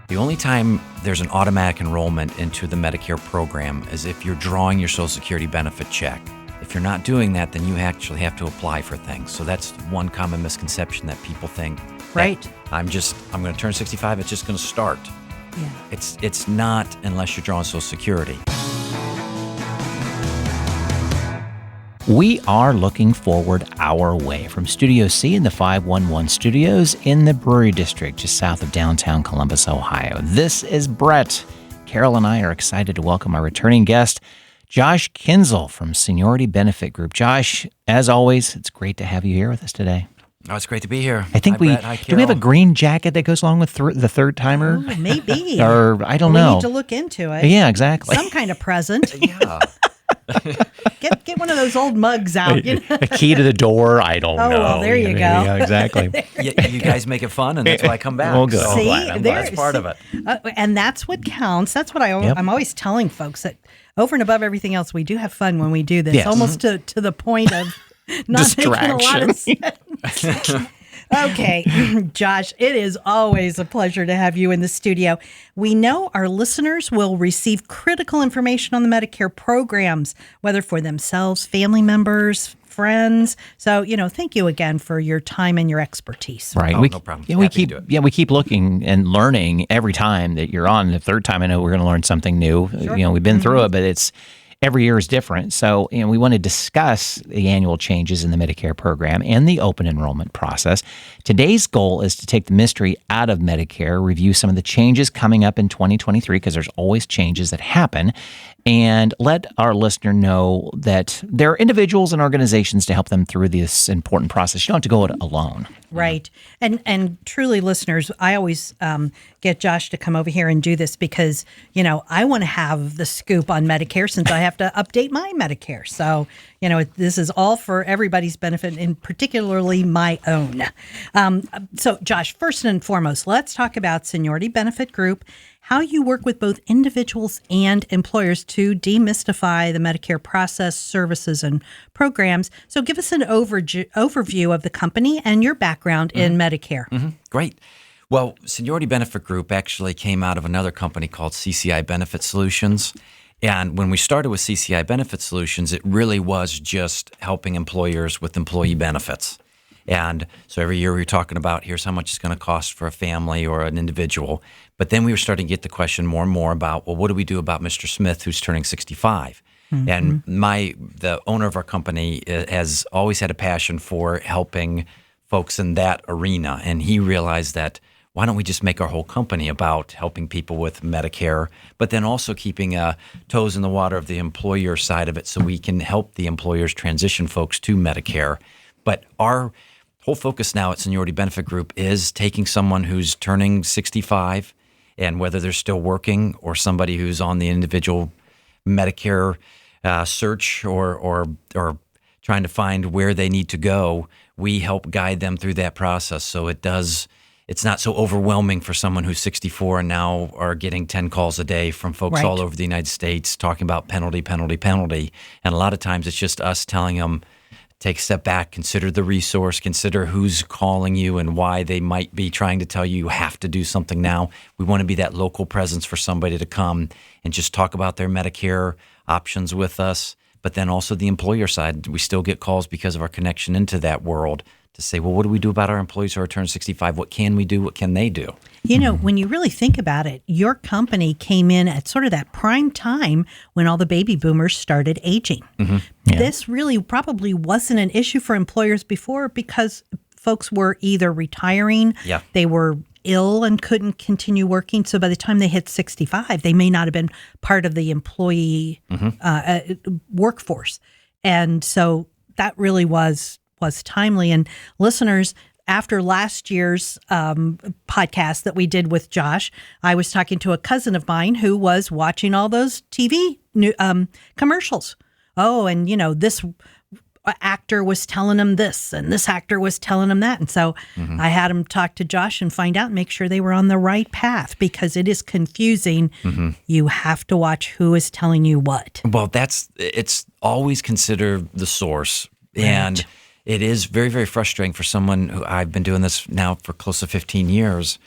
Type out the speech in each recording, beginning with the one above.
The only time there's an automatic enrollment into the Medicare program is if you're drawing your Social Security benefit check. If you're not doing that, then you actually have to apply for things. So that's one common misconception that people think. Right. I'm going to turn 65, it's just going to start. Yeah. It's not unless you're drawing Social Security. We are looking forward our way from Studio C in the 511 studios in the Brewery District, just south of downtown Columbus, Ohio. This is Brett. Carol and I are excited to welcome our returning guest, Josh Kinzel from Seniority Benefit Group. Josh, as always, it's great to have you here with us today. Oh, it's great to be here. I think do we have a green jacket that goes along with the third timer? Oh, maybe. Or I don't know. We need to look into it. Yeah, exactly. Some kind of present. Yeah. Get one of those old mugs out. A key to the door. I don't know. Well, there you go. Yeah, exactly. You guys make it fun, and that's why I come back. Well, good. So See, I'm glad. That's part of it. And that's what counts. That's what I'm always telling folks, that over and above everything else, we do have fun when we do this, Yes. almost to the point of not making a lot of sense. Okay, Josh, it is always a pleasure to have you in the studio. We know our listeners will receive critical information on the Medicare programs, whether for themselves, family members, friends. So, thank you again for your time and your expertise. Right. Oh, no problem. Yeah, we Happy to do it. we keep looking and learning every time that you're on. The third time, I know we're going to learn something new. Sure. We've been through it, but every year is different. So, we want to discuss the annual changes in the Medicare program and the open enrollment process. Today's goal is to take the mystery out of Medicare, review some of the changes coming up in 2023, because there's always changes that happen, and let our listener know that there are individuals and organizations to help them through this important process. You don't have to go it alone. Right. And truly, listeners, I always get Josh to come over here and do this because, I want to have the scoop on Medicare since I have to update my Medicare. So, this is all for everybody's benefit, and particularly my own. So, Josh, first and foremost, let's talk about Seniority Benefit Group, how you work with both individuals and employers to demystify the Medicare process, services, and programs. So give us an overview of the company and your background in Medicare. Mm-hmm. Great. Well, Seniority Benefit Group actually came out of another company called CCI Benefit Solutions. And when we started with CCI Benefit Solutions, it really was just helping employers with employee benefits. And so every year we were talking about, here's how much it's going to cost for a family or an individual. But then we were starting to get the question more and more about, well, what do we do about Mr. Smith who's turning 65? Mm-hmm. And the owner of our company has always had a passion for helping folks in that arena. And he realized that, why don't we just make our whole company about helping people with Medicare, but then also keeping toes in the water of the employer side of it so we can help the employers transition folks to Medicare. But our whole focus now at Seniority Benefit Group is taking someone who's turning 65, and whether they're still working or somebody who's on the individual Medicare search or trying to find where they need to go, we help guide them through that process. So it's not so overwhelming for someone who's 64 and now are getting 10 calls a day from folks all over the United States talking about penalty. And a lot of times it's just us telling them, take a step back, consider the resource, consider who's calling you and why they might be trying to tell you you have to do something now. We want to be that local presence for somebody to come and just talk about their Medicare options with us. But then also the employer side, we still get calls because of our connection into that world to say, well, what do we do about our employees who are turning 65? What can we do? What can they do? When you really think about it, your company came in at sort of that prime time when all the baby boomers started aging. Mm-hmm. Yeah. This really probably wasn't an issue for employers before because folks were either retiring, they were ill and couldn't continue working. So by the time they hit 65, they may not have been part of the employee workforce. And so that really was timely. And listeners, after last year's podcast that we did with Josh, I was talking to a cousin of mine who was watching all those TV commercials. Oh, and this actor was telling him this, and this actor was telling him that. And so I had him talk to Josh and find out and make sure they were on the right path, because it is confusing. Mm-hmm. You have to watch who is telling you what. Well, it's always consider the source. Right. And it is very, very frustrating for someone who, I've been doing this now for close to 15 years,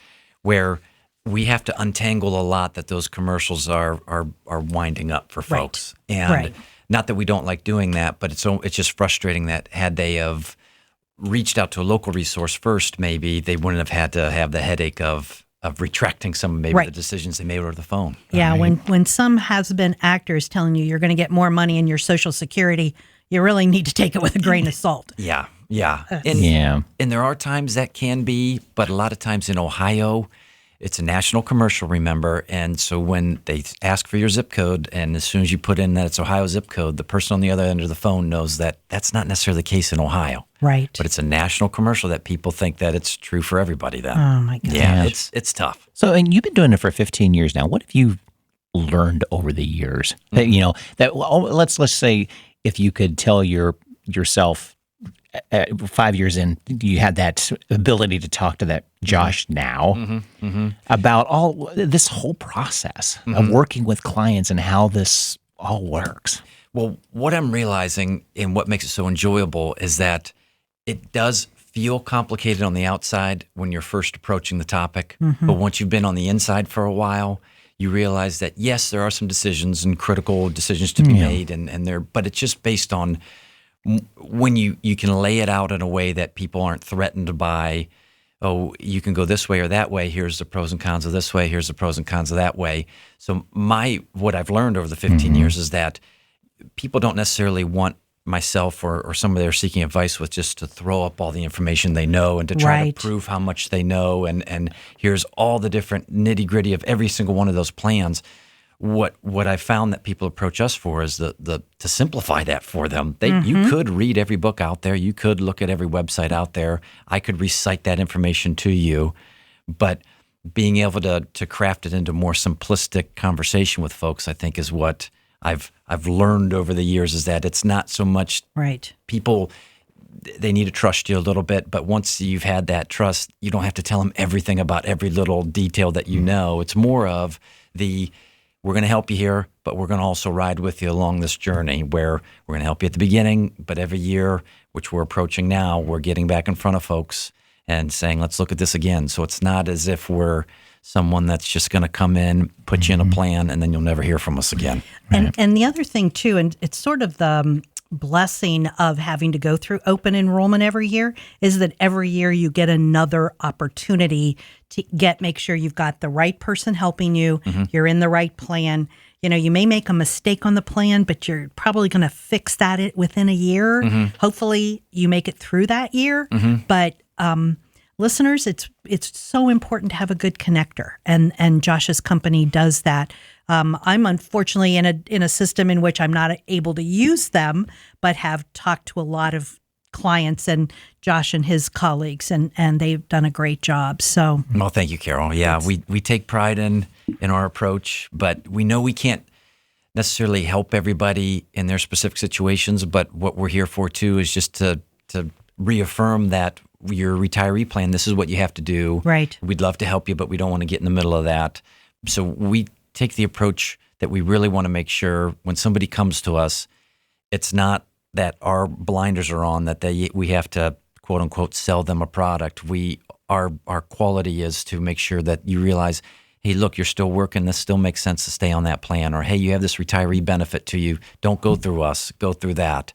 where we have to untangle a lot that those commercials are winding up for folks. Right. And Right. not that we don't like doing that, but it's just frustrating that had they have reached out to a local resource first, maybe they wouldn't have had to have the headache of retracting some of maybe Right. the decisions they made over the phone. Yeah, when some has-been actors telling you you're going to get more money in your Social Security, you really need to take it with a grain of salt. Yeah. And, Yeah. and there are times that can be, but a lot of times in Ohio, it's a national commercial, remember? And so when they ask for your zip code, and as soon as you put in that it's Ohio zip code, the person on the other end of the phone knows that that's not necessarily the case in Ohio. Right. But it's a national commercial that people think that it's true for everybody then. Oh, my goodness. Yeah, it's tough. So, and you've been doing it for 15 years now. What have you learned over the years? That, let's say if you could tell yourself 5 years in, you had that ability to talk to that Josh now about all this whole process of working with clients and how this all works. Well, what I'm realizing and what makes it so enjoyable is that it does feel complicated on the outside when you're first approaching the topic. But once you've been on the inside for a while, you realize that, yes, there are some decisions and critical decisions to be made, but it's just based on when you can lay it out in a way that people aren't threatened by, oh, you can go this way or that way. Here's the pros and cons of this way. Here's the pros and cons of that way. So what I've learned over the 15 years is that people don't necessarily want myself or somebody they're seeking advice with just to throw up all the information they know and to try Right. to prove how much they know. And here's all the different nitty gritty of every single one of those plans. What I found that people approach us for is to simplify that for them. You could read every book out there. You could look at every website out there. I could recite that information to you, but being able to craft it into more simplistic conversation with folks, I think, is what I've learned over the years, is that it's not so much Right. people. They need to trust you a little bit, but once you've had that trust, you don't have to tell them everything about every little detail that you know. It's more of we're going to help you here, but we're going to also ride with you along this journey where we're going to help you at the beginning, but every year, which we're approaching now, we're getting back in front of folks and saying, let's look at this again. So it's not as if we're someone that's just going to come in, put you in a plan, and then you'll never hear from us again. And the other thing, too, and it's sort of the blessing of having to go through open enrollment every year, is that every year you get another opportunity to make sure you've got the right person helping you, you're in the right plan. You may make a mistake on the plan, but you're probably going to fix that within a year. Hopefully you make it through that year. But listeners, it's so important to have a good connector, and Josh's company does that. I'm unfortunately in a system in which I'm not able to use them, but have talked to a lot of clients and Josh and his colleagues, and they've done a great job. So, well, thank you, Carol. Yeah, we take pride in our approach, but we know we can't necessarily help everybody in their specific situations. But what we're here for too is just to reaffirm that your retiree plan, this is what you have to do. Right. We'd love to help you, but we don't want to get in the middle of that. So we take the approach that we really want to make sure when somebody comes to us, it's not that our blinders are on, that we have to, quote unquote, sell them a product. Our quality is to make sure that you realize, hey, look, you're still working. This still makes sense to stay on that plan. Or, hey, you have this retiree benefit to you. Don't go through us. Go through that.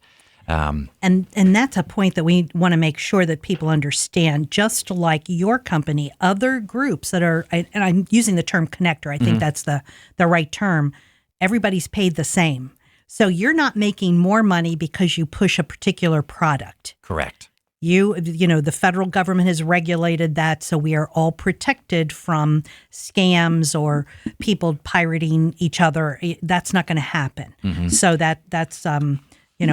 And that's a point that we want to make sure that people understand. Just like your company, other groups that are, and I'm using the term connector, I think that's the right term, everybody's paid the same. So you're not making more money because you push a particular product. Correct. The federal government has regulated that, so we are all protected from scams or people pirating each other. That's not going to happen. So that's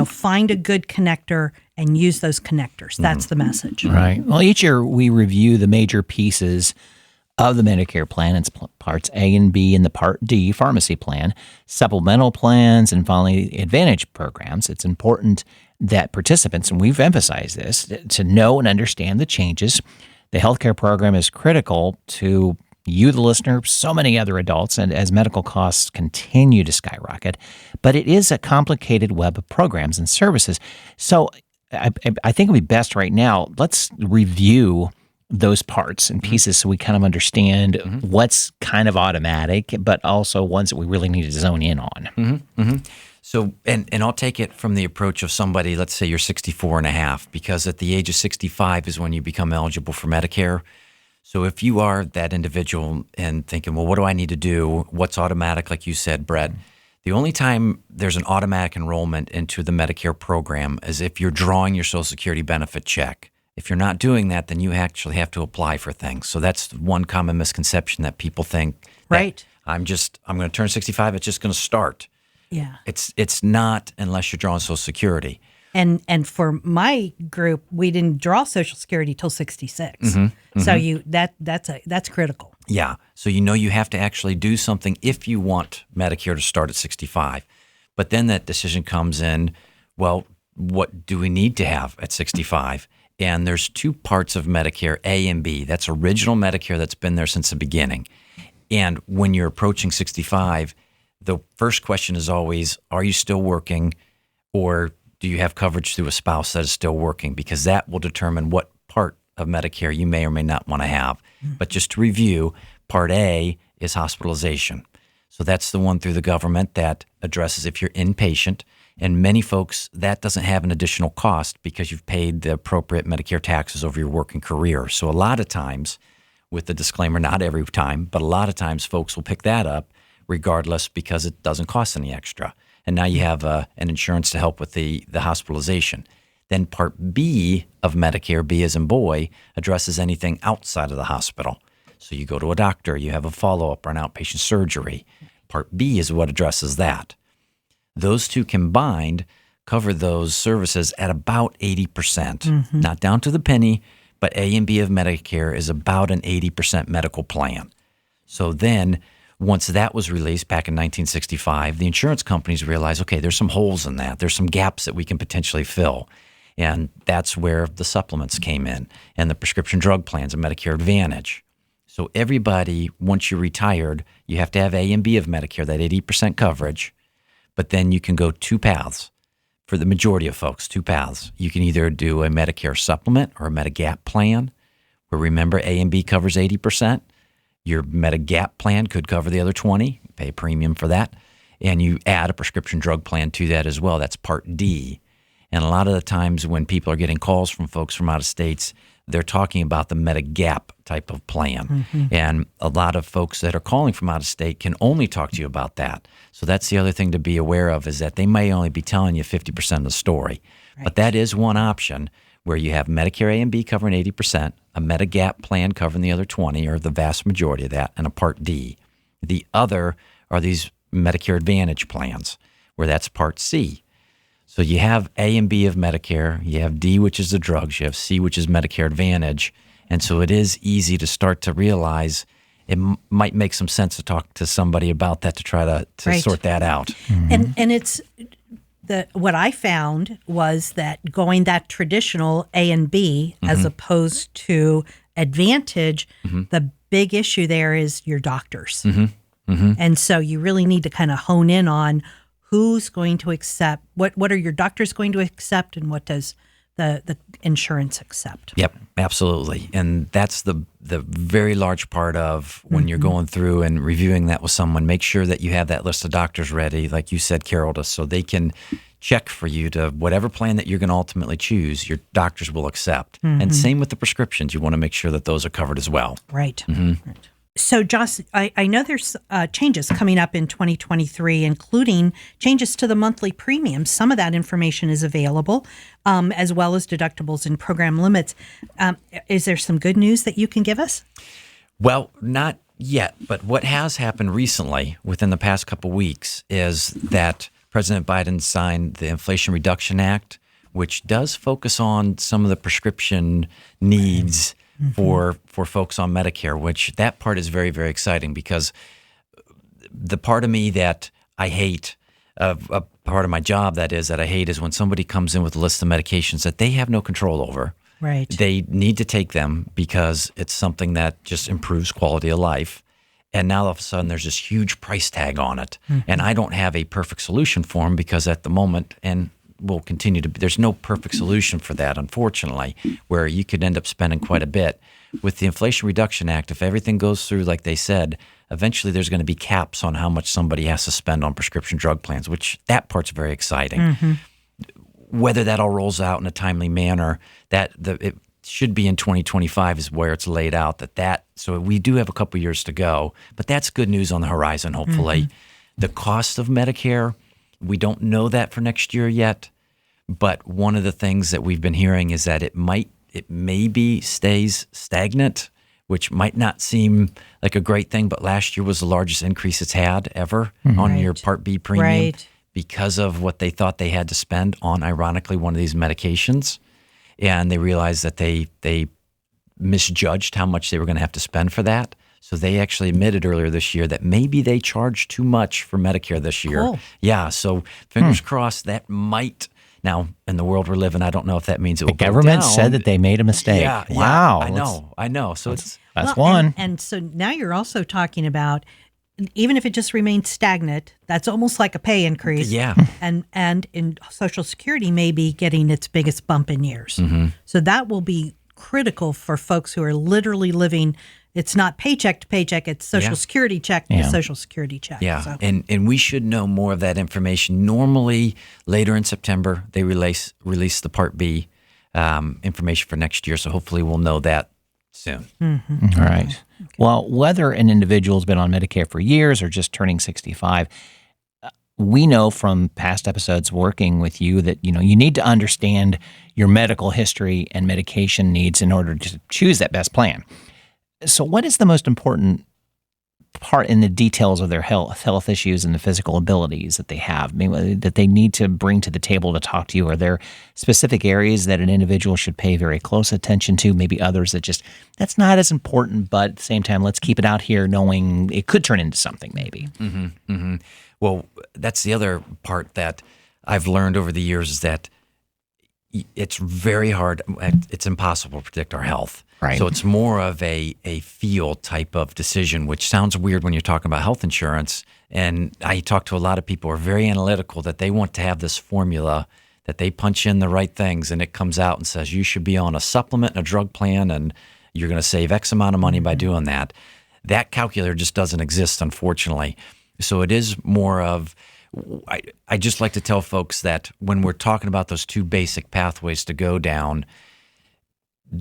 find a good connector and use those connectors. That's the message. Right. Well, each year we review the major pieces of the Medicare plan. It's parts A and B in the Part D pharmacy plan, supplemental plans, and finally Advantage programs. It's important that participants, and we've emphasized this, to know and understand the changes. The healthcare program is critical to you, the listener, so many other adults, and as medical costs continue to skyrocket. But it is a complicated web of programs and services. So I think it would be best right now, let's review those parts and pieces so we kind of understand what's kind of automatic, but also ones that we really need to zone in on. So, and I'll take it from the approach of somebody, let's say you're 64 and a half, because at the age of 65 is when you become eligible for Medicare. So if you are that individual and thinking, well, what do I need to do? What's automatic, like you said, Brett? The only time there's an automatic enrollment into the Medicare program is if you're drawing your Social Security benefit check. If you're not doing that, then you actually have to apply for things. So that's one common misconception that people think. Right. I'm going to turn 65. It's just going to start. Yeah. It's not unless you're drawing Social Security. And for my group, we didn't draw Social Security till 66. So that's critical. Yeah. So you have to actually do something if you want Medicare to start at 65. But then that decision comes in, well, what do we need to have at 65? And there's two parts of Medicare, A and B. That's original Medicare that's been there since the beginning. And when you're approaching 65, the first question is always, are you still working, or do you have coverage through a spouse that is still working? Because that will determine what part of Medicare you may or may not want to have. But just to review, Part A is hospitalization. So that's the one through the government that addresses if you're inpatient. And many folks, that doesn't have an additional cost because you've paid the appropriate Medicare taxes over your working career. So a lot of times, with the disclaimer, not every time, but a lot of times folks will pick that up regardless because it doesn't cost any extra. And now you have an insurance to help with the hospitalization. Then Part B of Medicare, B as in boy, addresses anything outside of the hospital. So you go to a doctor, you have a follow-up or an outpatient surgery. Part B is what addresses that. Those two combined cover those services at about 80%. Not down to the penny, but A and B of Medicare is about an 80% medical plan. So then once that was released back in 1965, the insurance companies realized, okay, there's some holes in that. There's some gaps that we can potentially fill. And that's where the supplements came in and the prescription drug plans and Medicare Advantage. So everybody, once you're retired, you have to have A and B of Medicare, that 80% coverage. But then you can go two paths. For the majority of folks, two paths. You can either do a Medicare supplement or a Medigap plan, where remember A and B covers 80%. Your Medigap plan could cover the other 20. You pay a premium for that. And you add a prescription drug plan to that as well. That's Part D. And a lot of the times when people are getting calls from folks from out of states, they're talking about the Medigap type of plan. And a lot of folks that are calling from out of state can only talk to you about that. So that's the other thing to be aware of, is that they may only be telling you 50% of the story. Right. But that is one option where you have Medicare A and B covering 80%, a Medigap plan covering the other 20, or the vast majority of that, and a Part D. The other are these Medicare Advantage plans, where that's Part C. So you have A and B of Medicare, you have D, which is the drugs, you have C, which is Medicare Advantage. And so it is easy to start to realize it might make some sense to talk to somebody about that to try to Right. sort that out. And it's what I found was that going that traditional A and B as opposed to Advantage, the big issue there is your doctors. And so you really need to kind of hone in on who's going to accept, what are your doctors going to accept, and what does the insurance accept. Yep, absolutely. And that's the very large part of when you're going through and reviewing that with someone. Make sure that you have that list of doctors ready, like you said, Carol, so they can check for you to whatever plan that you're going to ultimately choose, your doctors will accept. And same with the prescriptions. You want to make sure that those are covered as well. Right. Right. So, Joss, I know there's changes coming up in 2023, including changes to the monthly premiums. Some of that information is available, as well as deductibles and program limits. Is there some good news that you can give us? Well, not yet, but what has happened recently within the past couple of weeks is that President Biden signed the Inflation Reduction Act, which does focus on some of the prescription needs for folks on Medicare, which that part is very, very exciting, because the part of me that I hate, a part of my job that I hate, is when somebody comes in with a list of medications that they have no control over. Right. They need to take them because it's something that just improves quality of life. And now all of a sudden there's this huge price tag on it. And I don't have a perfect solution for them, because at the moment, and will continue to be, there's no perfect solution for that, unfortunately, where you could end up spending quite a bit. with the Inflation Reduction Act, if everything goes through like they said, eventually there's going to be caps on how much somebody has to spend on prescription drug plans, which that part's very exciting. Whether that all rolls out in a timely manner, it should be in 2025 is where it's laid out. So we do have a couple years to go, but that's good news on the horizon, hopefully. The cost of Medicare, we don't know that for next year yet, but one of the things that we've been hearing is that it maybe stays stagnant, which might not seem like a great thing, but last year was the largest increase it's had ever on your Part B premium because of what they thought they had to spend on, ironically, one of these medications. And they realized that they misjudged how much they were going to have to spend for that. So they actually admitted earlier this year that maybe they charged too much for Medicare this year. Cool. Yeah, so fingers crossed that might. Now, in the world we're living, I don't know if that means it will go down. The government said that they made a mistake. Yeah, Wow. I know. So That's one. And so now you're also talking about, even if it just remains stagnant, that's almost like a pay increase. Yeah. And in Social Security may be getting its biggest bump in years. So that will be critical for folks who are literally living. It's not paycheck to paycheck, it's Social Security check to Social Security check. Yeah, So. and we should know more of that information. Normally, later in September, they release the Part B information for next year, so hopefully we'll know that soon. All right. Okay. Well, whether an individual's been on Medicare for years or just turning 65, we know from past episodes working with you that you need to understand your medical history and medication needs in order to choose that best plan. So what is the most important part in the details of their health issues and the physical abilities that they have, that they need to bring to the table to talk to you? Are there specific areas that an individual should pay very close attention to, maybe others that that's not as important, but at the same time, let's keep it out here knowing it could turn into something maybe? Well, that's the other part that I've learned over the years is that it's very hard. It's impossible to predict our health. Right. So it's more of a feel type of decision, which sounds weird when you're talking about health insurance. And I talk to a lot of people who are very analytical that they want to have this formula that they punch in the right things and it comes out and says you should be on a supplement and a drug plan and you're going to save X amount of money by doing that. That calculator just doesn't exist, unfortunately. So it is more of, I just like to tell folks that when we're talking about those two basic pathways to go down,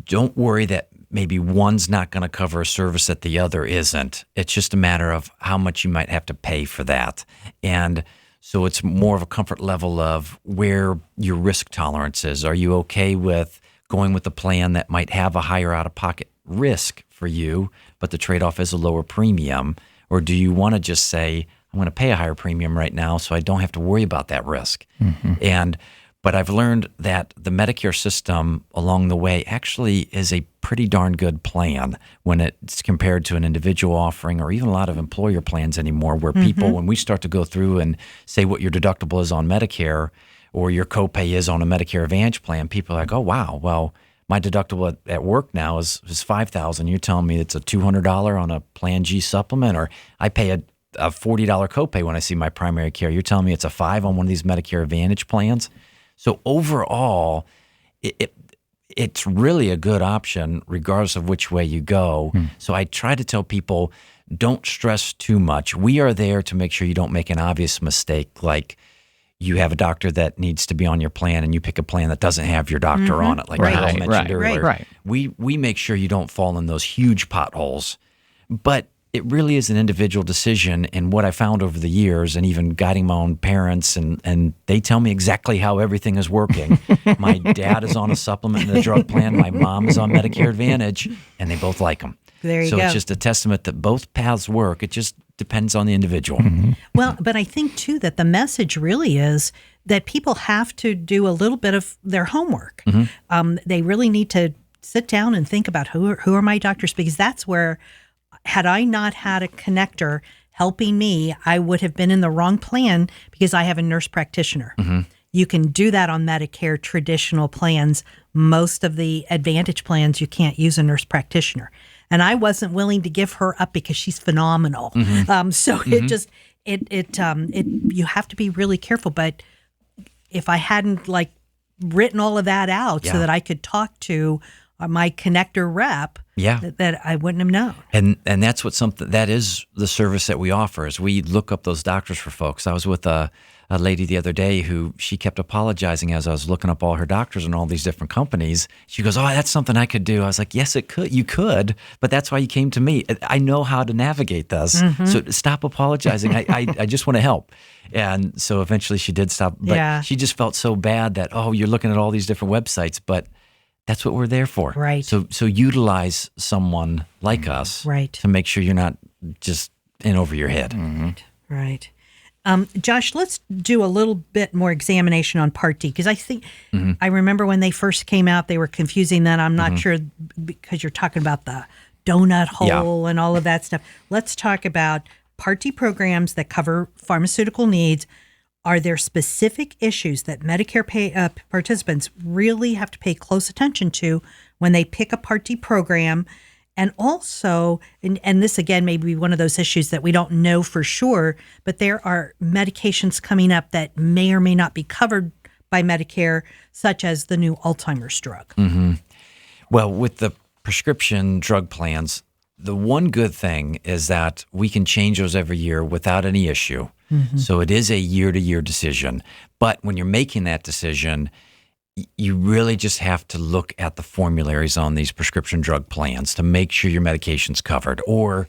don't worry that maybe one's not going to cover a service that the other isn't. It's just a matter of how much you might have to pay for that. And so it's more of a comfort level of where your risk tolerance is. Are you okay with going with a plan that might have a higher out-of-pocket risk for you, but the trade-off is a lower premium? Or do you want to just say, I'm going to pay a higher premium right now so I don't have to worry about that risk? But I've learned that the Medicare system along the way actually is a pretty darn good plan when it's compared to an individual offering or even a lot of employer plans anymore where people, when we start to go through and say what your deductible is on Medicare or your copay is on a Medicare Advantage plan, people are like, oh, wow, well, my deductible at work now is $5,000. You're telling me it's a $200 on a Plan G supplement, or I pay a $40 copay when I see my primary care. You're telling me it's a $5 on one of these Medicare Advantage plans? So overall, it's really a good option regardless of which way you go. So I try to tell people, don't stress too much. We are there to make sure you don't make an obvious mistake, like you have a doctor that needs to be on your plan and you pick a plan that doesn't have your doctor on it, like Carol mentioned earlier. Right. We make sure you don't fall in those huge potholes. But it really is an individual decision. And what I found over the years, and even guiding my own parents, and they tell me exactly how everything is working. My dad is on a supplement and a drug plan. My mom is on Medicare Advantage, and they both like them. There you go. So it's just a testament that both paths work. It just depends on the individual. Well, but I think, too, that the message really is that people have to do a little bit of their homework. They really need to sit down and think about who are my doctors, because that's where, had I not had a connector helping me, I would have been in the wrong plan because I have a nurse practitioner. You can do that on Medicare traditional plans. Most of the Advantage plans, you can't use a nurse practitioner. And I wasn't willing to give her up because she's phenomenal. So it just, you have to be really careful. But if I hadn't written all of that out so that I could talk to my connector rep, Yeah. that I wouldn't have known. And that's that is the service that we offer is we look up those doctors for folks. I was with a lady the other day who she kept apologizing as I was looking up all her doctors and all these different companies. She goes, "Oh, that's something I could do." I was like, "Yes, it could. You could, but that's why you came to me. I know how to navigate this. So stop apologizing. I just want to help." And so eventually she did stop. But she just felt so bad that, oh, you're looking at all these different websites, but that's what we're there for. Right. So utilize someone like us to make sure you're not just in over your head. Right. Josh, let's do a little bit more examination on Part D, because I think I remember when they first came out, they were confusing that. I'm not sure because you're talking about the donut hole and all of that stuff. Let's talk about Part D programs that cover pharmaceutical needs. Are there specific issues that Medicare participants really have to pay close attention to when they pick a Part D program? And also, and this again may be one of those issues that we don't know for sure, but there are medications coming up that may or may not be covered by Medicare, such as the new Alzheimer's drug. Well, with the prescription drug plans, the one good thing is that we can change those every year without any issue. So it is a year-to-year decision. But when you're making that decision, you really just have to look at the formularies on these prescription drug plans to make sure your medication's covered. Or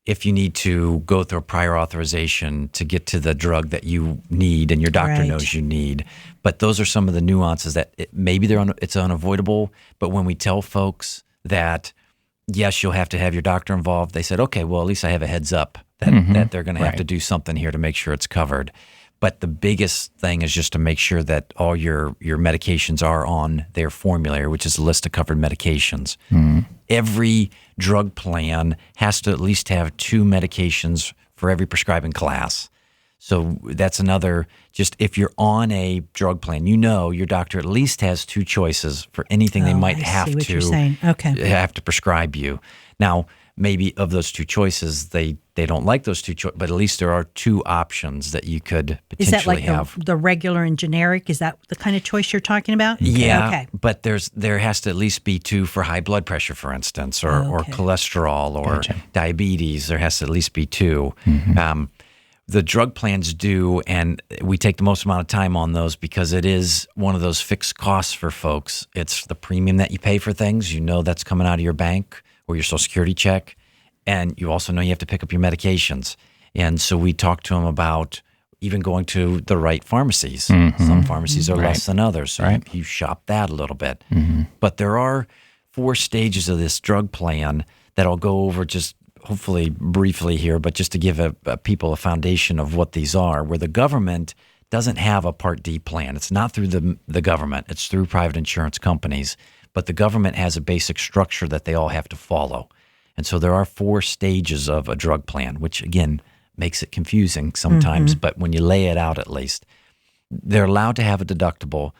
if you need to go through a prior authorization to get to the drug that you need and your doctor knows you need. But those are some of the nuances that maybe it's unavoidable. But when we tell folks that, yes, you'll have to have your doctor involved, they said, okay, well, at least I have a heads up that they're going to have to do something here to make sure it's covered. But the biggest thing is just to make sure that all your medications are on their formulary, which is a list of covered medications. Every drug plan has to at least have 2 medications for every prescribing class. So that's another, just if you're on a drug plan, your doctor at least has 2 choices for anything they might have to prescribe you. Now, maybe of those 2 choices, they don't like those 2 choices, but at least there are 2 options that you could potentially have. Is that like the regular and generic? Is that the kind of choice you're talking about? Yeah, but there has to at least be 2 for high blood pressure, for instance, or cholesterol or diabetes. There has to at least be 2. The drug plans do, and we take the most amount of time on those because it is one of those fixed costs for folks. It's the premium that you pay for things. That's coming out of your bank or your Social Security check. And you also know you have to pick up your medications. And so we talk to them about even going to the right pharmacies. Some pharmacies are less than others. So you shop that a little bit. But there are 4 stages of this drug plan that I'll go over just hopefully briefly here, but just to give people a foundation of what these are, where the government doesn't have a Part D plan. It's not through the government. It's through private insurance companies. But the government has a basic structure that they all have to follow. And so there are 4 stages of a drug plan, which, again, makes it confusing sometimes. But when you lay it out, at least, they're allowed to have a deductible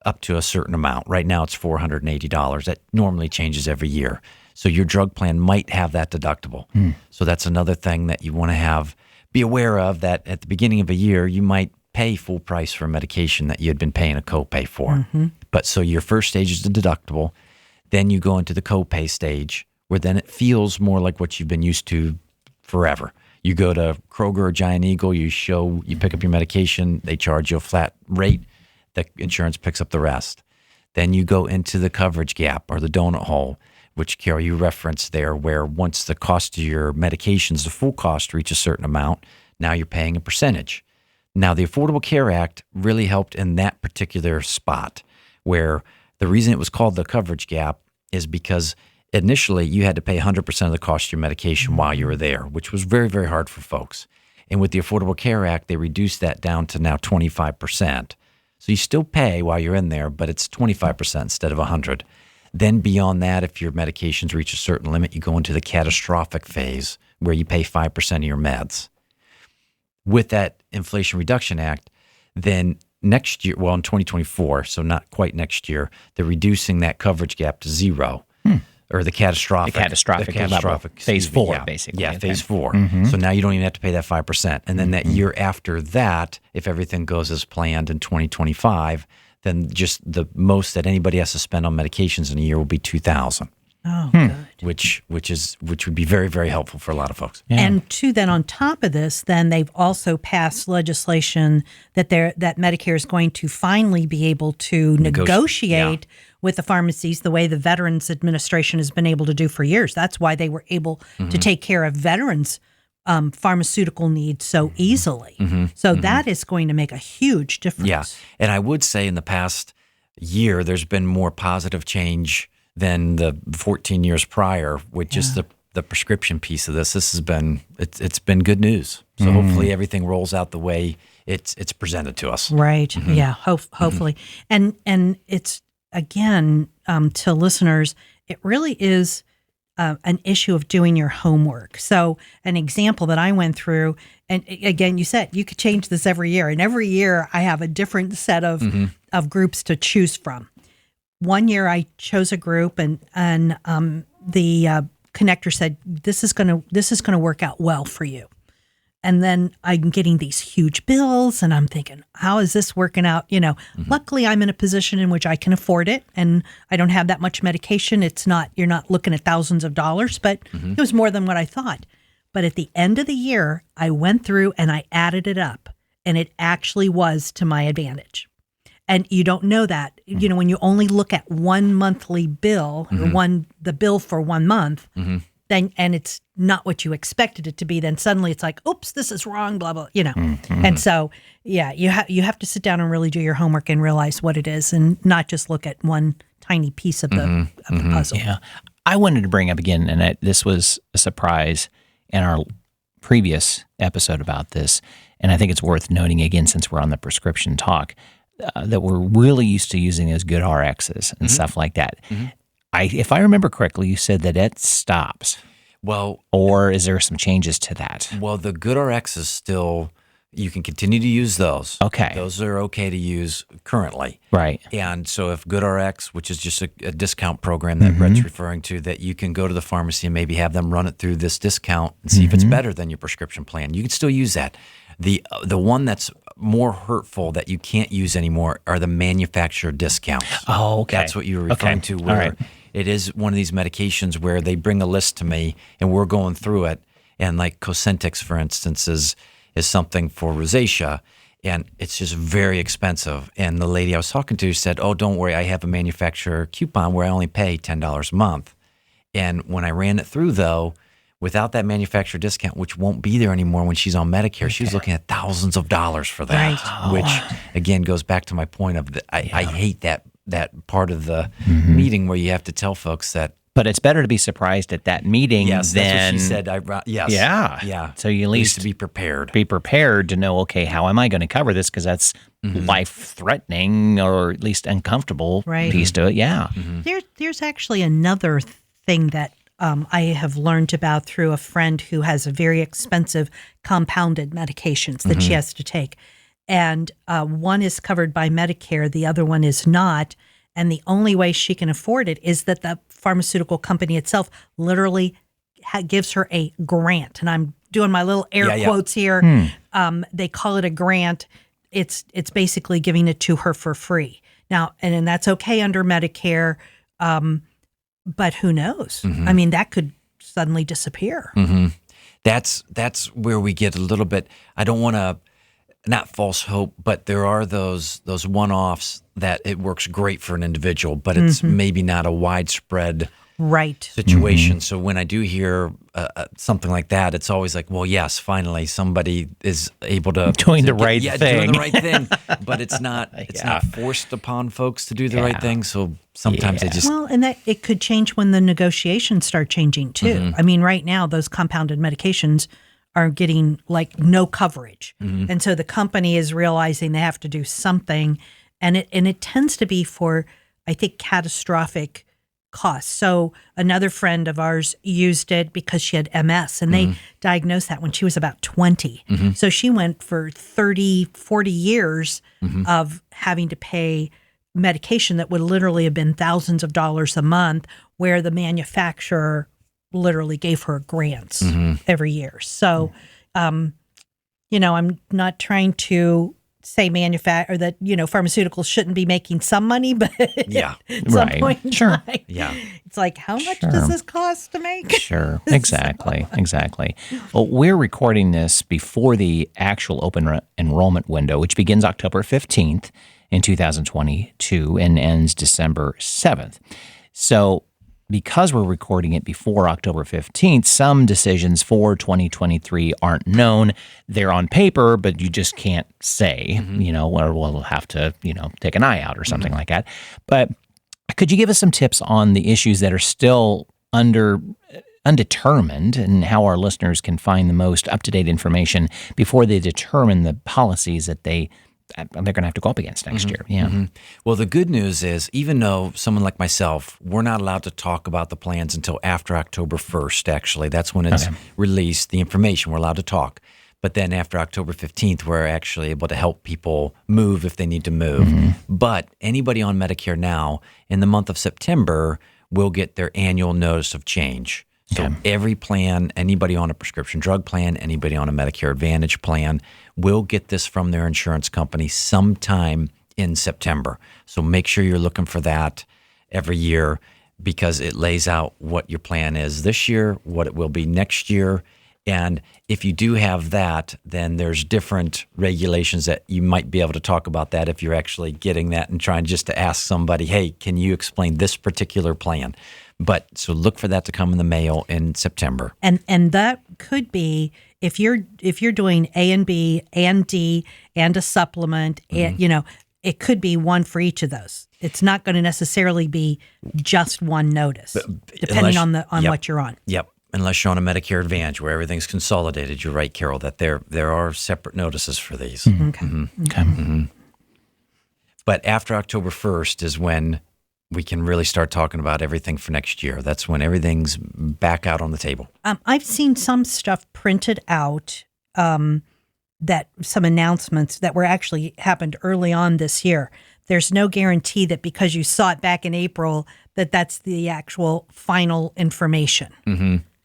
up to a certain amount. Right now, it's $480. That normally changes every year. So your drug plan might have that deductible. So that's another thing that you want to be aware of, that at the beginning of a year, you might pay full price for a medication that you had been paying a copay for. But so your first stage is the deductible. Then you go into the copay stage, where then it feels more like what you've been used to forever. You go to Kroger or Giant Eagle, you pick up your medication, they charge you a flat rate, the insurance picks up the rest. Then you go into the coverage gap or the donut hole, which, Carol, you referenced there, where once the cost of your medications, the full cost, reach a certain amount, now you're paying a percentage. Now, the Affordable Care Act really helped in that particular spot, where the reason it was called the coverage gap is because initially you had to pay 100% of the cost of your medication while you were there, which was very, very hard for folks. And with the Affordable Care Act, they reduced that down to now 25%. So you still pay while you're in there, but it's 25% instead of 100%. Then beyond that, if your medications reach a certain limit, you go into the catastrophic phase where you pay 5% of your meds. With that Inflation Reduction Act, then next year, in 2024, so not quite next year, they're reducing that coverage gap to 0, or the catastrophic level. Phase 4, basically. Yeah, phase 4. So now you don't even have to pay that 5%. And then that year after that, if everything goes as planned in 2025, then just the most that anybody has to spend on medications in a year will be $2,000. Oh, good. which would be very, very helpful for a lot of folks. Yeah. And then on top of this, then they've also passed legislation that Medicare is going to finally be able to negotiate with the pharmacies the way the Veterans Administration has been able to do for years. That's why they were able to take care of veterans' pharmaceutical needs so easily. So that is going to make a huge difference. Yeah, and I would say in the past year, there's been more positive change than the 14 years prior with just the prescription piece of this. This has been it's been good news. So hopefully everything rolls out the way it's presented to us. Right. Yeah. Hopefully. And it's again to listeners, it really is an issue of doing your homework. So an example that I went through, and again, you said you could change this every year, and every year I have a different set of groups to choose from. One year I chose a group, and the connector said, "This is gonna work out well for you." And then I'm getting these huge bills, and I'm thinking, "How is this working out?" Luckily I'm in a position in which I can afford it, and I don't have that much medication. You're not looking at thousands of dollars, but it was more than what I thought. But at the end of the year, I went through and I added it up, and it actually was to my advantage. And you don't know that, when you only look at one monthly bill or the bill for 1 month, then, and it's not what you expected it to be, then suddenly it's like, oops, this is wrong, blah, blah, And so, yeah, you have to sit down and really do your homework and realize what it is, and not just look at one tiny piece of the puzzle. Yeah. I wanted to bring up again, and this was a surprise in our previous episode about this, and I think it's worth noting again since we're on the prescription talk, that we're really used to using as good RXs and stuff like that. If I remember correctly, you said that it stops. Well, or is there some changes to that? Well, the GoodRx is still, you can continue to use those. Okay. Those are okay to use currently. Right. And so if GoodRx, which is just a discount program that Brett's referring to, that you can go to the pharmacy and maybe have them run it through this discount and see if it's better than your prescription plan. You can still use that. The one that's more hurtful that you can't use anymore are the manufacturer discounts. Oh, okay. That's what you were referring to, where it is one of these medications where they bring a list to me and we're going through it. And like Cosentyx, for instance, is something for rosacea, and it's just very expensive. And the lady I was talking to said, "Oh, don't worry, I have a manufacturer coupon where I only pay $10 a month." And when I ran it through, though, without that manufacturer discount, which won't be there anymore when she's on Medicare, she was looking at thousands of dollars for that, which again goes back to my point of I hate that part of the meeting where you have to tell folks that. But it's better to be surprised at that meeting yes, than... that's what she said. Yes. Yeah. So you at least to be prepared. Be prepared to know, okay, how am I going to cover this? Because that's life-threatening or at least uncomfortable piece to it. Yeah. There's actually another thing that I have learned about through a friend who has a very expensive compounded medications that she has to take. And one is covered by Medicare, the other one is not. And the only way she can afford it is that the pharmaceutical company itself literally gives her a grant. And I'm doing my little air quotes here. They call it a grant. It's basically giving it to her for free. Now, and that's okay under Medicare, but who knows? I mean, that could suddenly disappear. That's where we get a little bit, I don't want to, not false hope, but there are those one-offs that it works great for an individual, but it's maybe not a widespread situation. So when I do hear something like that, it's always like, well, yes, finally somebody is able to doing the right thing. Doing the right thing, but it's not not forced upon folks to do the right thing. So sometimes they just and that it could change when the negotiations start changing too. I mean, right now those compounded medications are getting like no coverage. And so the company is realizing they have to do something, and it tends to be for, I think, catastrophic costs. So another friend of ours used it because she had MS, and they diagnosed that when she was about 20. So she went for 30, 40 years of having to pay medication that would literally have been thousands of dollars a month, where the manufacturer literally gave her grants every year. So, I'm not trying to say or that pharmaceuticals shouldn't be making some money, but Yeah. at some Right. point in Sure. time, Yeah. it's like, how much Sure. does this cost to make? Sure. Exactly. Exactly. Well, we're recording this before the actual open enrollment window, which begins October 15th in 2022 and ends December 7th. So because we're recording it before October 15th, some decisions for 2023 aren't known. They're on paper, but you just can't say, or we'll have to, take an eye out or something like that. But could you give us some tips on the issues that are still undetermined and how our listeners can find the most up-to-date information before they determine the policies that they're going to have to go up against next year? Yeah. Well, the good news is, even though someone like myself, we're not allowed to talk about the plans until after October 1st, actually. That's when it's released, the information, we're allowed to talk. But then after October 15th, we're actually able to help people move if they need to move. But anybody on Medicare now, in the month of September, will get their annual notice of change. So every plan, anybody on a prescription drug plan, anybody on a Medicare Advantage plan will get this from their insurance company sometime in September. So make sure you're looking for that every year, because it lays out what your plan is this year, what it will be next year. And if you do have that, then there's different regulations that you might be able to talk about that if you're actually getting that and trying just to ask somebody, hey, can you explain this particular plan? But so look for that to come in the mail in September. And that could be if you're doing A and B and D and a supplement, and, it could be one for each of those. It's not going to necessarily be just one notice, depending on what you're on. Yep. Unless you're on a Medicare Advantage where everything's consolidated. You're right, Carol, that there are separate notices for these. But after October 1st is when we can really start talking about everything for next year. That's when everything's back out on the table. I've seen some stuff printed out, that some announcements that were actually happened early on this year. There's no guarantee that because you saw it back in April, that's the actual final information.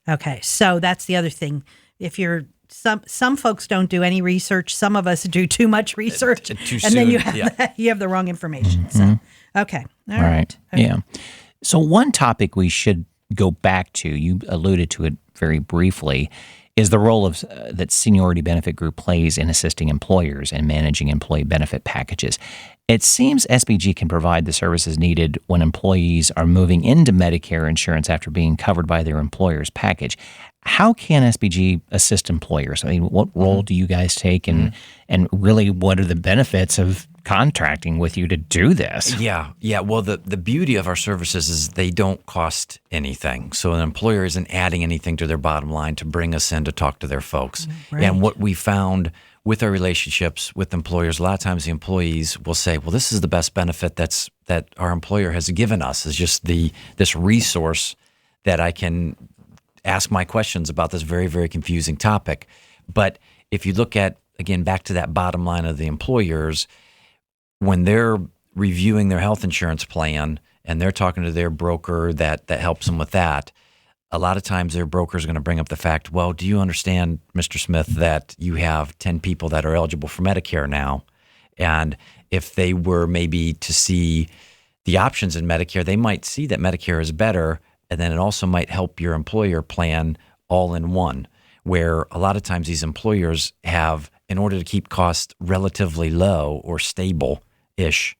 Okay, so that's the other thing. If you're some folks don't do any research, some of us do too much research, and then you have the wrong information. So, okay, all right. Okay. Yeah. So one topic we should go back to, you alluded to it very briefly, is the role of that Seniority Benefit Group plays in assisting employers and managing employee benefit packages. It seems SBG can provide the services needed when employees are moving into Medicare insurance after being covered by their employer's package. How can SBG assist employers? I mean, what role do you guys take, and really what are the benefits of contracting with you to do this? Yeah. Well, the beauty of our services is they don't cost anything. So an employer isn't adding anything to their bottom line to bring us in to talk to their folks. Right. And what we found with our relationships with employers, a lot of times the employees will say, well, this is the best benefit that our employer has given us, is just this resource that I can ask my questions about this very, very confusing topic. But if you look at, again, back to that bottom line of the employers, when they're reviewing their health insurance plan and they're talking to their broker that helps them with that, a lot of times their broker is going to bring up the fact, well, do you understand, Mr. Smith, that you have 10 people that are eligible for Medicare now? And if they were maybe to see the options in Medicare, they might see that Medicare is better, and then it also might help your employer plan all in one, where a lot of times these employers have, in order to keep costs relatively low or stable-ish,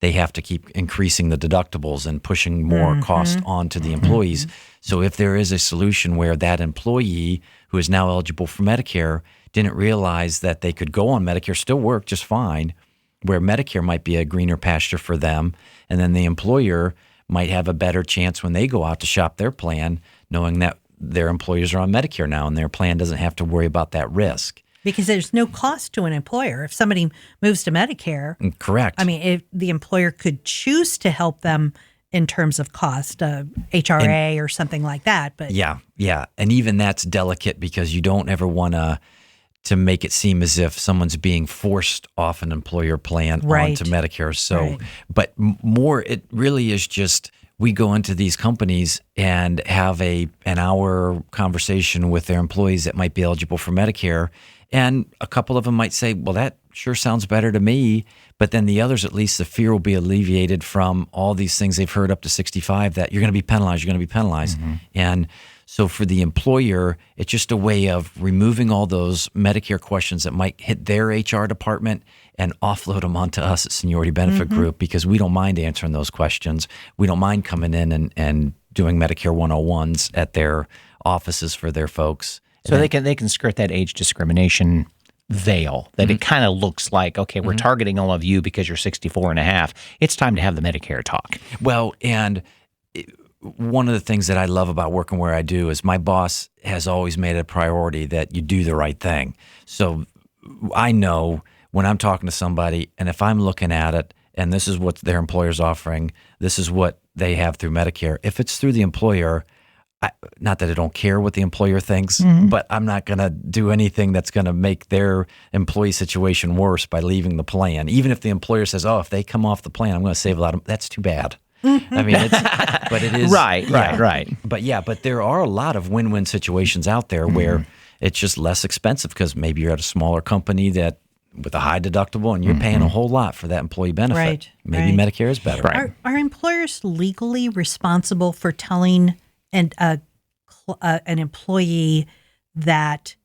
they have to keep increasing the deductibles and pushing more cost onto the employees. So if there is a solution where that employee who is now eligible for Medicare didn't realize that they could go on Medicare, still work just fine, where Medicare might be a greener pasture for them, and then the employer might have a better chance when they go out to shop their plan, knowing that their employees are on Medicare now and their plan doesn't have to worry about that risk. Because there's no cost to an employer. If somebody moves to Medicare, correct. I mean, if the employer could choose to help them in terms of cost, HRA or something like that. But yeah, and even that's delicate because you don't ever want to make it seem as if someone's being forced off an employer plan onto Medicare. So, but more, it really is just, we go into these companies and have an hour conversation with their employees that might be eligible for Medicare, And a couple of them might say, well, that sure sounds better to me. But then the others, at least the fear will be alleviated from all these things they've heard up to 65 that you're going to be penalized, you're going to be penalized. And so for the employer, it's just a way of removing all those Medicare questions that might hit their HR department and offload them onto us at Seniority Benefit Group, because we don't mind answering those questions. We don't mind coming in and doing Medicare 101s at their offices for their folks. So they can skirt that age discrimination veil that it kind of looks like, okay, we're targeting all of you because you're 64 and a half. It's time to have the Medicare talk. Well, and one of the things that I love about working where I do is my boss has always made it a priority that you do the right thing. So I know when I'm talking to somebody, and if I'm looking at it and this is what their employer's offering, this is what they have through Medicare, if it's through the employer, not that I don't care what the employer thinks, but I'm not going to do anything that's going to make their employee situation worse by leaving the plan. Even if the employer says, oh, if they come off the plan, I'm going to save a lot of, that's too bad. I mean, but it is. Right. But there are a lot of win-win situations out there where it's just less expensive because maybe you're at a smaller company that with a high deductible and you're paying a whole lot for that employee benefit. Right. Maybe Medicare is better. Right. Are employers legally responsible for telling an employee that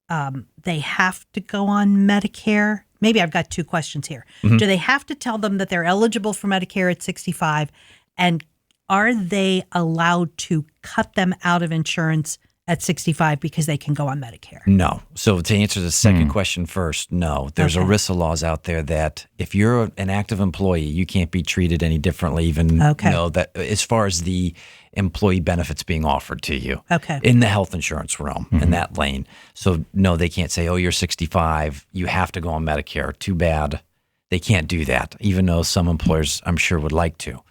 they have to go on Medicare? Maybe I've got two questions here. Do they have to tell them that they're eligible for Medicare at 65? And are they allowed to cut them out of insurance at 65 because they can go on Medicare? No. So to answer the second question first, no. There's ERISA laws out there that if you're an active employee, you can't be treated any differently, even that as far as the employee benefits being offered to you in the health insurance realm, in that lane. So no, they can't say, oh, you're 65, you have to go on Medicare. Too bad. They can't do that, even though some employers, I'm sure, would like to.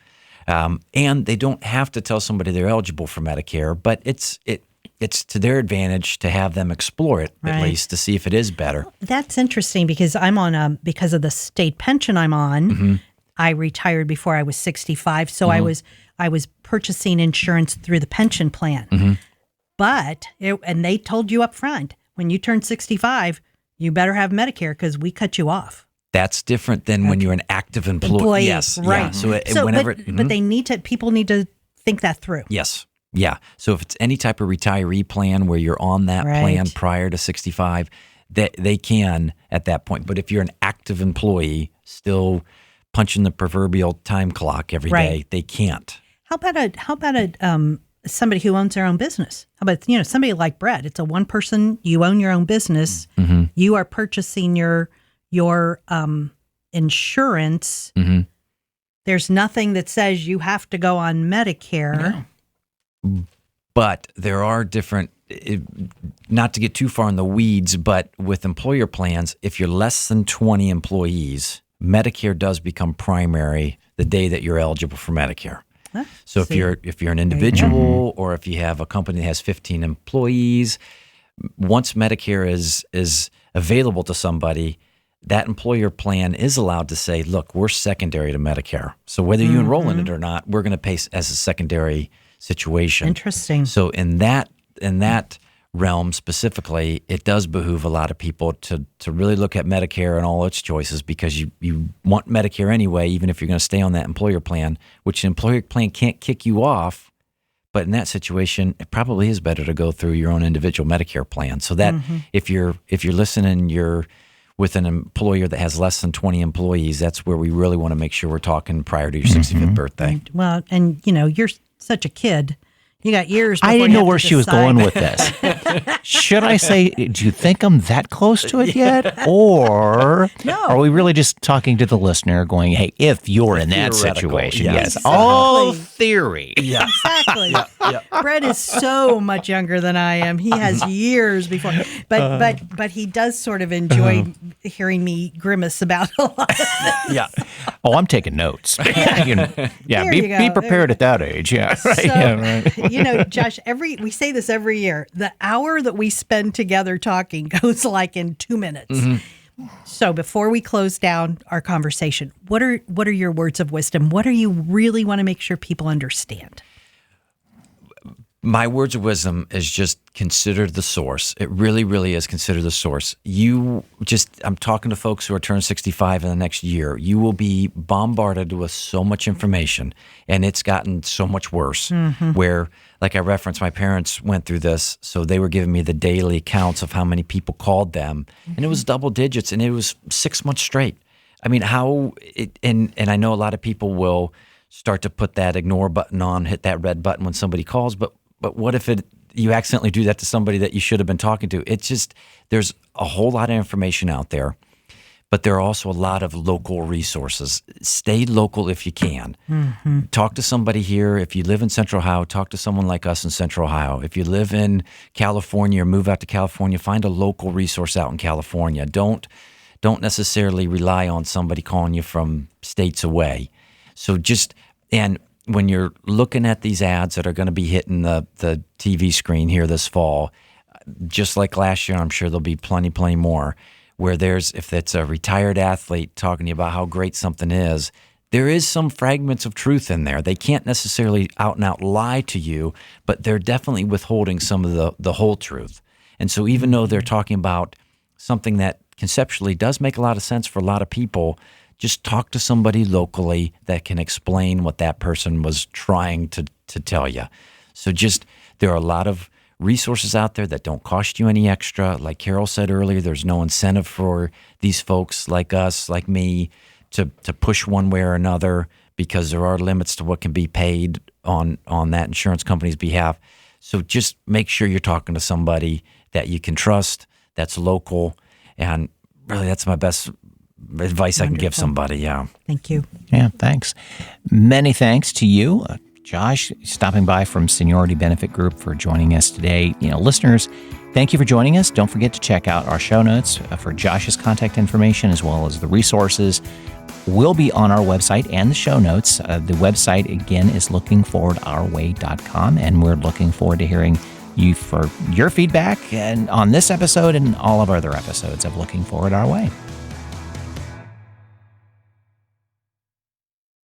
And they don't have to tell somebody they're eligible for Medicare, but it's to their advantage to have them explore it, at least, to see if it is better. That's interesting because I'm on because of the state pension I'm on. I retired before I was 65, so I was purchasing insurance through the pension plan. But and they told you up front, when you turn 65, you better have Medicare because we cut you off. That's different than when you're an active employee. Yes, right. Yeah. So whenever, but people need to think that through. Yes. Yeah. So if it's any type of retiree plan where you're on that plan prior to 65, they can at that point. But if you're an active employee still punching the proverbial time clock every day, they can't. How about somebody who owns their own business? How about somebody like Brett? It's a one person. You own your own business. You are purchasing your insurance. There's nothing that says you have to go on Medicare. But there are different, not to get too far in the weeds, but with employer plans, if you're less than 20 employees, Medicare does become primary the day that you're eligible for Medicare. So if you're an individual or if you have a company that has 15 employees, once Medicare is available to somebody, that employer plan is allowed to say, look, we're secondary to Medicare. So whether you enroll in it or not, we're going to pay as a secondary situation. Interesting. So in that realm specifically, it does behoove a lot of people to really look at Medicare and all its choices, because you want Medicare anyway, even if you're going to stay on that employer plan, which the employer plan can't kick you off. But in that situation, it probably is better to go through your own individual Medicare plan. So that if you're listening, you're with an employer that has less than 20 employees, that's where we really want to make sure we're talking prior to your 65th birthday. Right. Well, and you're such a kid. You got years before I didn't you know have where to she was decide. going with this. Should I say, do you think I'm that close to it yet? Or are we really just talking to the listener going, hey, if you're in that situation, yes. Exactly. All theory. Yeah. Exactly. Brett is so much younger than I am. He has years before. But he does sort of enjoy hearing me grimace about a lot of this. Yeah. Oh, I'm taking notes. There you be go. prepared at that age. Yeah. Right. So, Yeah, right. Josh, we say this every year. The hour that we spend together talking goes like in 2 minutes. So before we close down our conversation, what are your words of wisdom? What do you really want to make sure people understand? My words of wisdom is just consider the source. It really, really is consider the source. I'm talking to folks who are turning 65 in the next year. You will be bombarded with so much information, and it's gotten so much worse. Where, like I referenced, my parents went through this, so they were giving me the daily counts of how many people called them, and it was double digits, and it was 6 months straight. I mean, and I know a lot of people will start to put that ignore button on, hit that red button when somebody calls, but what if you accidentally do that to somebody that you should have been talking to? It's just, there's a whole lot of information out there, but there are also a lot of local resources. Stay local if you can. Talk to somebody here. If you live in Central Ohio, talk to someone like us in Central Ohio. If you live in California or move out to California, find a local resource out in California. Don't necessarily rely on somebody calling you from states away. So and when you're looking at these ads that are going to be hitting the TV screen here this fall, just like last year, I'm sure there'll be plenty more, where if it's a retired athlete talking to you about how great something is, there is some fragments of truth in there. They can't necessarily out and out lie to you, but they're definitely withholding some of the whole truth. And so even though they're talking about something that conceptually does make a lot of sense for a lot of people, just talk to somebody locally that can explain what that person was trying to tell you. So there are a lot of resources out there that don't cost you any extra. Like Carol said earlier, there's no incentive for these folks like us, like me, to push one way or another, because there are limits to what can be paid on that insurance company's behalf. So just make sure you're talking to somebody that you can trust, that's local, and really that's my best advice I can give somebody. Yeah. Thank you. Yeah, thanks. Many thanks to you, Josh, stopping by from Seniority Benefit Group, for joining us today. Listeners, thank you for joining us. Don't forget to check out our show notes for Josh's contact information, as well as the resources will be on our website and the show notes. The website, again, is lookingforwardourway.com, and we're looking forward to hearing you for your feedback and on this episode and all of our other episodes of Looking Forward Our Way.